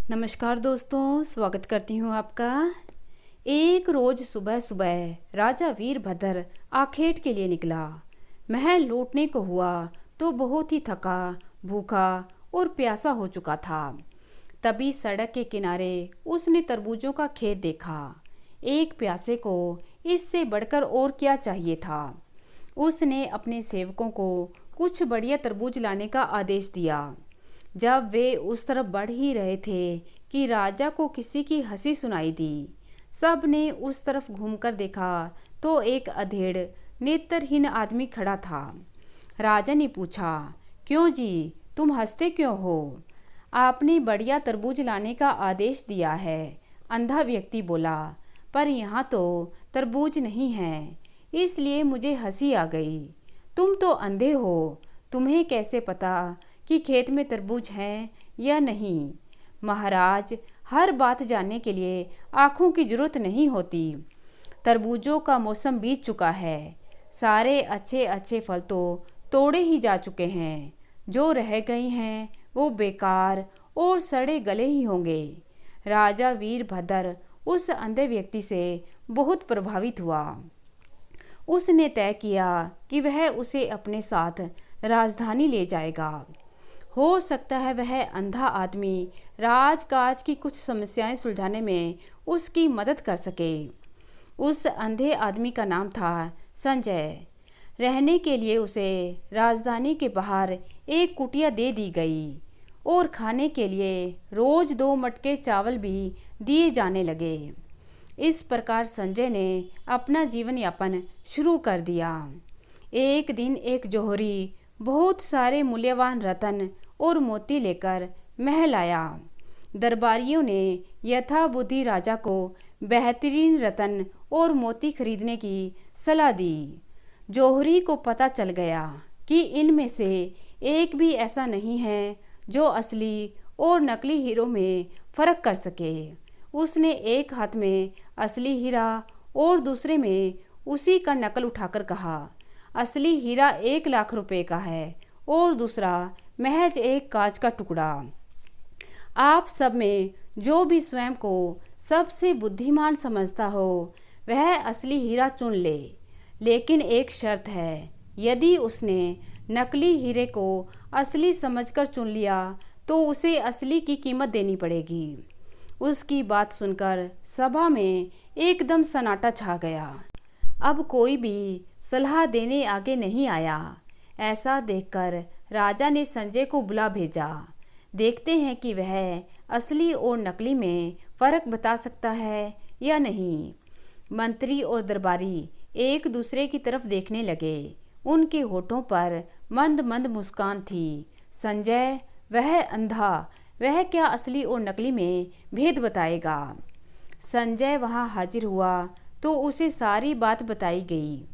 नमस्कार दोस्तों, स्वागत करती हूँ आपका। एक रोज सुबह सुबह राजा वीरभद्र आखेट के लिए निकला। महल लौटने को हुआ तो बहुत ही थका, भूखा और प्यासा हो चुका था। तभी सड़क के किनारे उसने तरबूजों का खेत देखा। एक प्यासे को इससे बढ़कर और क्या चाहिए था। उसने अपने सेवकों को कुछ बढ़िया तरबूज लाने का आदेश दिया। जब वे उस तरफ बढ़ ही रहे थे कि राजा को किसी की हंसी सुनाई दी। सब ने उस तरफ घूमकर देखा तो एक अधेड़ नेत्रहीन आदमी खड़ा था। राजा ने पूछा, क्यों जी, तुम हंसते क्यों हो? आपने बढ़िया तरबूज लाने का आदेश दिया है, अंधा व्यक्ति बोला। पर यहाँ तो तरबूज नहीं है, इसलिए मुझे हंसी आ गई। तुम तो अंधे हो, तुम्हें कैसे पता कि खेत में तरबूज हैं या नहीं? महाराज, हर बात जानने के लिए आँखों की जरूरत नहीं होती। तरबूजों का मौसम बीत चुका है। सारे अच्छे अच्छे फल तो तोड़े ही जा चुके हैं। जो रह गए हैं वो बेकार और सड़े गले ही होंगे। राजा वीरभद्र उस अंधे व्यक्ति से बहुत प्रभावित हुआ। उसने तय किया कि वह उसे अपने साथ राजधानी ले जाएगा। हो सकता है वह अंधा आदमी राजकाज की कुछ समस्याएं सुलझाने में उसकी मदद कर सके। उस अंधे आदमी का नाम था संजय। रहने के लिए उसे राजधानी के बाहर एक कुटिया दे दी गई और खाने के लिए रोज 2 मटके चावल भी दिए जाने लगे। इस प्रकार संजय ने अपना जीवन यापन शुरू कर दिया। एक दिन एक जौहरी बहुत सारे मूल्यवान रत्न और मोती लेकर महल आया। दरबारियों ने यथाबुद्धि राजा को बेहतरीन रत्न और मोती खरीदने की सलाह दी। जौहरी को पता चल गया कि इनमें से एक भी ऐसा नहीं है जो असली और नकली हीरों में फर्क कर सके। उसने एक हाथ में असली हीरा और दूसरे में उसी का नकल उठाकर कहा, असली हीरा 1 लाख रुपए का है और दूसरा महज एक कांच का टुकड़ा। आप सब में जो भी स्वयं को सबसे बुद्धिमान समझता हो वह असली हीरा चुन ले, लेकिन एक शर्त है, यदि उसने नकली हीरे को असली समझकर चुन लिया तो उसे असली की कीमत देनी पड़ेगी। उसकी बात सुनकर सभा में एकदम सन्नाटा छा गया। अब कोई भी सलाह देने आगे नहीं आया। ऐसा देखकर राजा ने संजय को बुला भेजा। देखते हैं कि वह असली और नकली में फर्क बता सकता है या नहीं। मंत्री और दरबारी एक दूसरे की तरफ देखने लगे। उनके होठों पर मंद मंद मुस्कान थी। संजय, वह अंधा, वह क्या असली और नकली में भेद बताएगा? संजय वहां हाजिर हुआ तो उसे सारी बात बताई गई।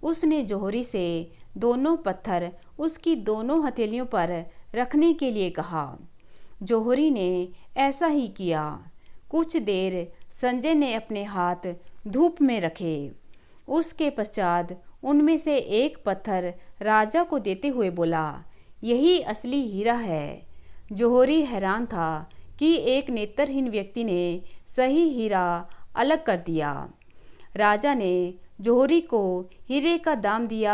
उसने जौहरी से दोनों पत्थर उसकी दोनों हथेलियों पर रखने के लिए कहा। जौहरी ने ऐसा ही किया। कुछ देर संजय ने अपने हाथ धूप में रखे। उसके पश्चात उनमें से एक पत्थर राजा को देते हुए बोला, यही असली हीरा है। जौहरी हैरान था कि एक नेत्रहीन व्यक्ति ने सही हीरा अलग कर दिया। राजा ने जौहरी को हीरे का दाम दिया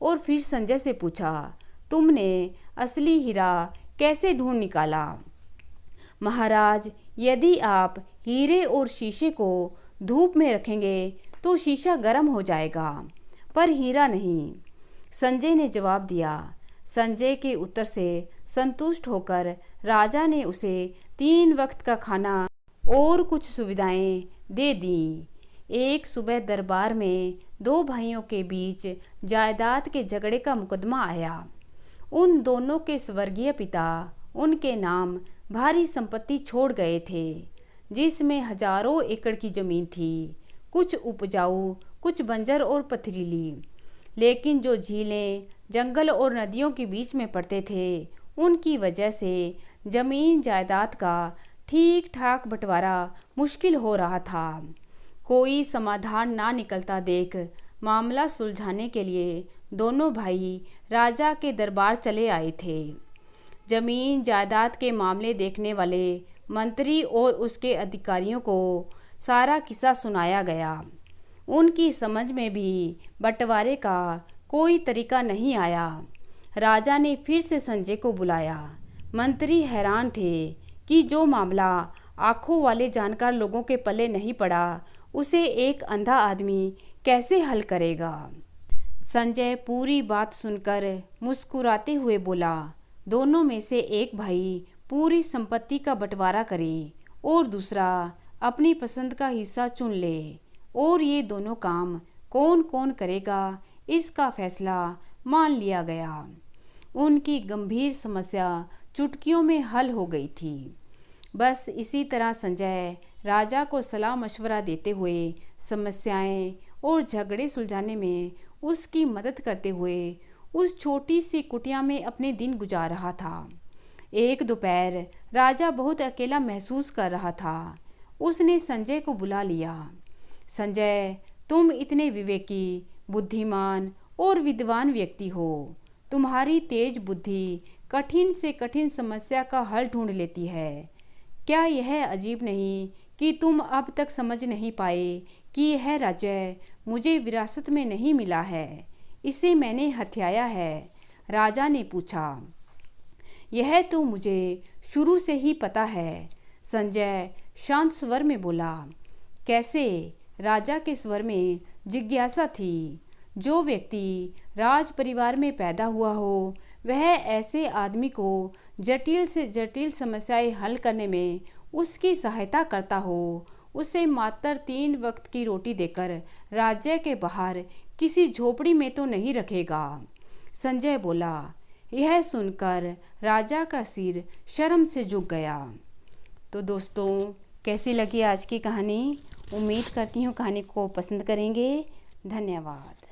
और फिर संजय से पूछा, तुमने असली हीरा कैसे ढूंढ निकाला? महाराज, यदि आप हीरे और शीशे को धूप में रखेंगे तो शीशा गर्म हो जाएगा, पर हीरा नहीं, संजय ने जवाब दिया। संजय के उत्तर से संतुष्ट होकर राजा ने उसे 3 वक्त का खाना और कुछ सुविधाएं दे दी। एक सुबह दरबार में 2 भाइयों के बीच जायदाद के झगड़े का मुकदमा आया। उन दोनों के स्वर्गीय पिता उनके नाम भारी संपत्ति छोड़ गए थे, जिसमें हजारों एकड़ की जमीन थी, कुछ उपजाऊ, कुछ बंजर और पथरीली। लेकिन जो झीलें, जंगल और नदियों के बीच में पड़ते थे, उनकी वजह से जमीन जायदाद का ठीक ठाक बंटवारा मुश्किल हो रहा था। कोई समाधान ना निकलता देख मामला सुलझाने के लिए दोनों भाई राजा के दरबार चले आए थे। जमीन जायदाद के मामले देखने वाले मंत्री और उसके अधिकारियों को सारा किस्सा सुनाया गया। उनकी समझ में भी बंटवारे का कोई तरीका नहीं आया। राजा ने फिर से संजय को बुलाया। मंत्री हैरान थे कि जो मामला आंखों वाले जानकार लोगों के पल्ले नहीं पड़ा, उसे एक अंधा आदमी कैसे हल करेगा। संजय पूरी बात सुनकर मुस्कुराते हुए बोला, दोनों में से एक भाई पूरी संपत्ति का बंटवारा करे और दूसरा अपनी पसंद का हिस्सा चुन ले, और ये दोनों काम कौन कौन करेगा इसका फैसला मान लिया गया। उनकी गंभीर समस्या चुटकियों में हल हो गई थी। बस इसी तरह संजय राजा को सलाह मशवरा देते हुए समस्याएं और झगड़े सुलझाने में उसकी मदद करते हुए उस छोटी सी कुटिया में अपने दिन गुजार रहा था। एक दोपहर राजा बहुत अकेला महसूस कर रहा था। उसने संजय को बुला लिया। संजय, तुम इतने विवेकी, बुद्धिमान और विद्वान व्यक्ति हो। तुम्हारी तेज बुद्धि कठिन से कठिन समस्या का हल ढूंढ लेती है। क्या यह अजीब नहीं कि तुम अब तक समझ नहीं पाए कि यह राज्य मुझे विरासत में नहीं मिला है, इसे मैंने हथियाया है? राजा ने पूछा। यह तो मुझे शुरू से ही पता है, संजय शांत स्वर में बोला। कैसे? राजा के स्वर में जिज्ञासा थी। जो व्यक्ति राज परिवार में पैदा हुआ हो, वह ऐसे आदमी को जटिल से जटिल समस्याएं हल करने में उसकी सहायता करता हो, उसे मात्र 3 वक्त की रोटी देकर राज्य के बाहर किसी झोपड़ी में तो नहीं रखेगा। संजय बोला। यह सुनकर राजा का सिर शर्म से झुक गया। तो दोस्तों, कैसी लगी आज की कहानी? उम्मीद करती हूँ कहानी को पसंद करेंगे। धन्यवाद।